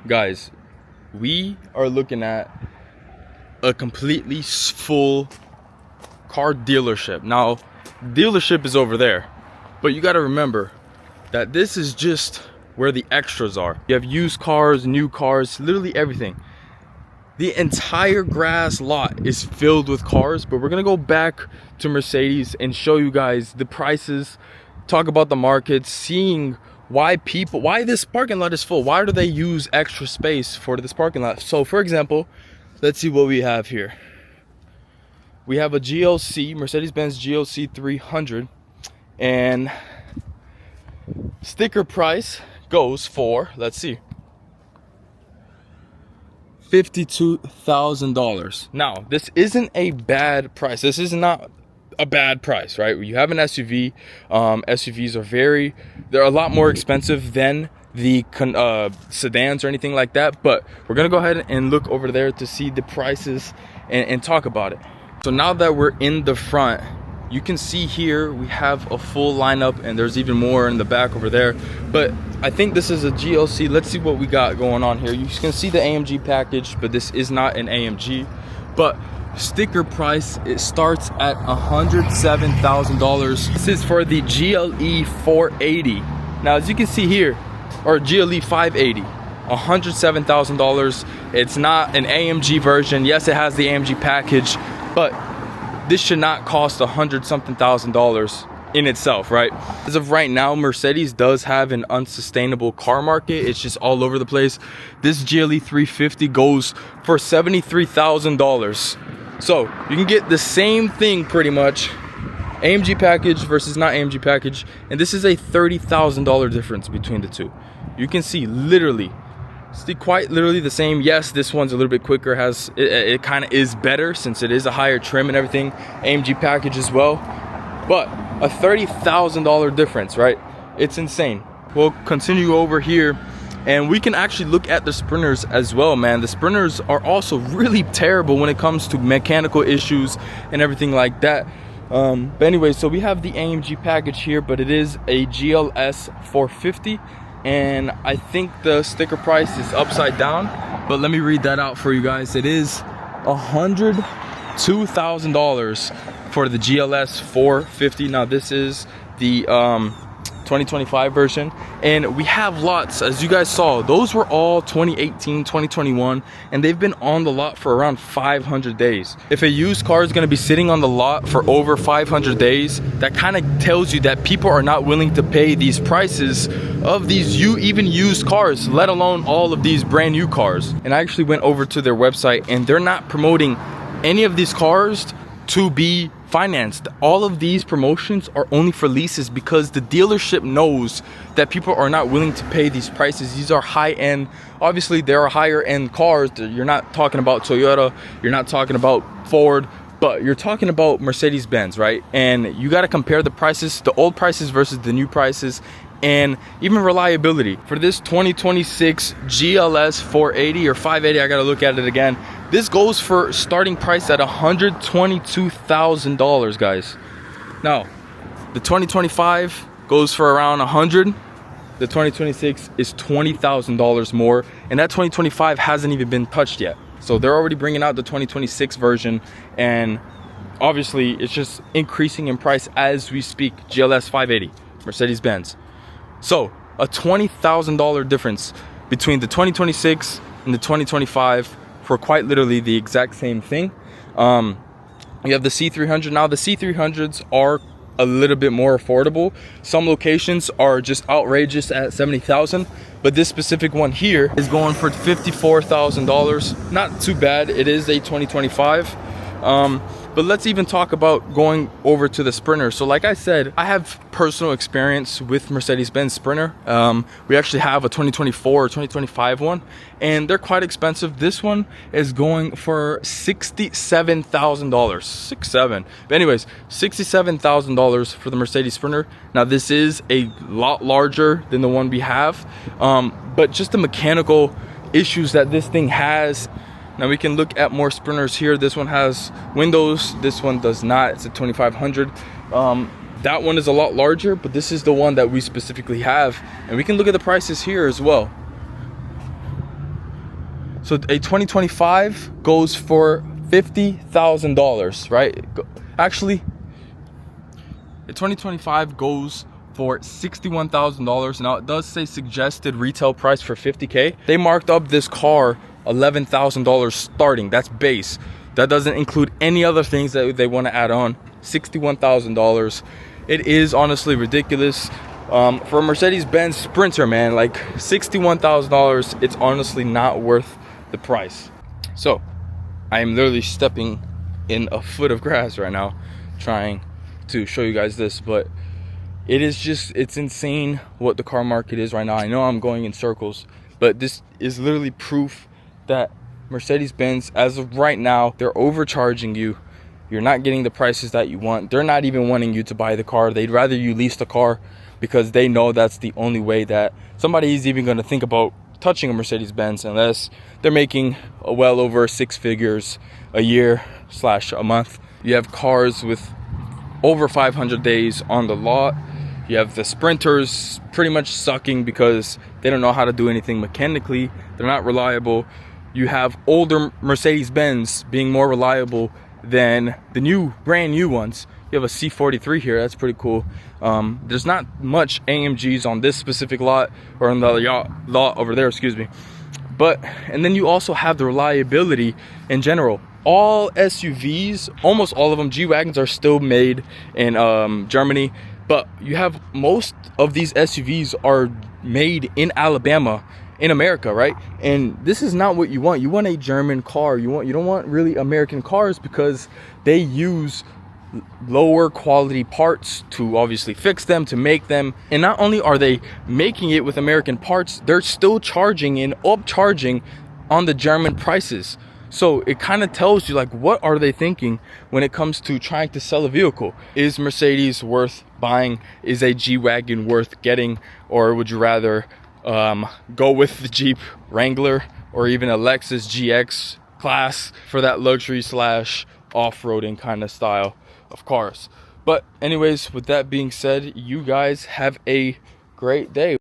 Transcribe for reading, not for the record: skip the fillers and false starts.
Guys, we are looking at a completely full car dealership. Now, dealership is over there, but you got to remember that this is just where the extras are. You have used cars, new cars, literally everything. The entire grass lot is filled with cars, but we're gonna go back to Mercedes and show you guys the prices, talk about the market, seeing why this parking lot is full. Why do they use extra space for this parking lot? So for example, let's see what we have here. We have a GLC, Mercedes-Benz GLC 300, and sticker price goes for, let's see, $52,000. Now, this isn't a bad price. This is not a bad price, right? You have an SUV. SUVs are they're a lot more expensive than the sedans or anything like that. But we're gonna go ahead and look over there to see the prices and talk about it. So now that we're in the front, you can see here we have a full lineup, and there's even more in the back over there. But I think this is a GLC. Let's see what we got going on here. You can see the AMG package, but this is not an AMG. But sticker price, it starts at $107,000. This is for the GLE 480. Now, as you can see here, or GLE 580, $107,000. It's not an AMG version. Yes, it has the AMG package, but this should not cost $100-something thousand in itself, right? As of right now, Mercedes does have an unsustainable car market. It's just all over the place. This GLE 350 goes for $73,000. So you can get the same thing pretty much, AMG package versus not AMG package, and this is a $30,000 difference between the two. You can see quite literally the same. Yes, this one's a little bit quicker, it kind of is better since it is a higher trim and everything, AMG package as well, but a $30,000 difference, right? It's insane. We'll continue over here and we can actually look at the Sprinters as well, man. The Sprinters are also really terrible when it comes to mechanical issues and everything like that. But anyway, so we have the AMG package here, but it is a GLS 450. And I think the sticker price is upside down, but let me read that out for you guys. It is $102,000 for the GLS 450. Now this is the 2025 version, and we have lots, as you guys saw, those were all 2018, 2021, and they've been on the lot for around 500 days. If a used car is going to be sitting on the lot for over 500 days, that kind of tells you that people are not willing to pay these prices of these even used cars, let alone all of these brand new cars. And I actually went over to their website, and they're not promoting any of these cars to be financed. All of these promotions are only for leases because the dealership knows that people are not willing to pay these prices. These are high-end, obviously there are higher end cars. You're not talking about Toyota, you're not talking about Ford, but you're talking about Mercedes-Benz, right? And you got to compare the prices, the old prices versus the new prices, and even reliability. For this 2026 GLS 480 or 580, I gotta look at it again. This goes for starting price at $122,000, guys. Now, the 2025 goes for around 100. The 2026 is $20,000 more, and that 2025 hasn't even been touched yet. So they're already bringing out the 2026 version, and obviously it's just increasing in price as we speak. GLS 580, Mercedes-Benz. So a $20,000 difference between the 2026 and the 2025 for quite literally the exact same thing. We have the C300. Now the C300s are a little bit more affordable. Some locations are just outrageous at $70,000, but this specific one here is going for $54,000. Not too bad. It is a 2025. But let's even talk about going over to the Sprinter. So like I said, I have personal experience with Mercedes-Benz Sprinter. We actually have a 2024 or 2025 one, and they're quite expensive. This one is going for $67,000. 67. But anyways, $67,000 for the Mercedes Sprinter. Now this is a lot larger than the one we have, but just the mechanical issues that this thing has. Now we can look at more Sprinters here. This one has windows, this one does not. It's a 2500. That one is a lot larger, but this is the one that we specifically have, and we can look at the prices here as well. So a 2025 goes for $50,000, right? Actually, a 2025 goes for $61,000. Now it does say suggested retail price for $50K. They marked up this car $11,000 starting. That's base. That doesn't include any other things that they want to add on. $61,000. It is honestly ridiculous. For a Mercedes-Benz Sprinter, man, like $61,000, it's honestly not worth the price. So I am literally stepping in a foot of grass right now trying to show you guys this, but it's insane what the car market is right now. I know I'm going in circles, but this is literally proof that Mercedes-Benz, as of right now, they're overcharging you. You're not getting the prices that you want. They're not even wanting you to buy the car. They'd rather you lease the car, because they know that's the only way that somebody is even going to think about touching a Mercedes-Benz, unless they're making well over 6 figures a year / a month. You have cars with over 500 days on the lot. You have the Sprinters pretty much sucking because they don't know how to do anything mechanically. They're not reliable. You have older Mercedes-Benz being more reliable than the brand new ones. You have a C43 here. That's pretty cool. There's not much AMGs on this specific lot, or on the lot over there, excuse me. And then you also have the reliability in general. All SUVs, almost all of them, G-Wagons, are still made in Germany, but you have most of these SUVs are made in Alabama, in America, right? And this is not what you want. You want a German car. You don't want really American cars, because they use lower quality parts to obviously fix them, to make them. And not only are they making it with American parts, they're still charging and upcharging on the German prices. So it kind of tells you, like, what are they thinking when it comes to trying to sell a vehicle? Is Mercedes worth buying? Is a G-Wagon worth getting? Or would you rather go with the Jeep Wrangler or even a Lexus GX class for that luxury / off-roading kind of style of cars? But anyways, with that being said, you guys have a great day.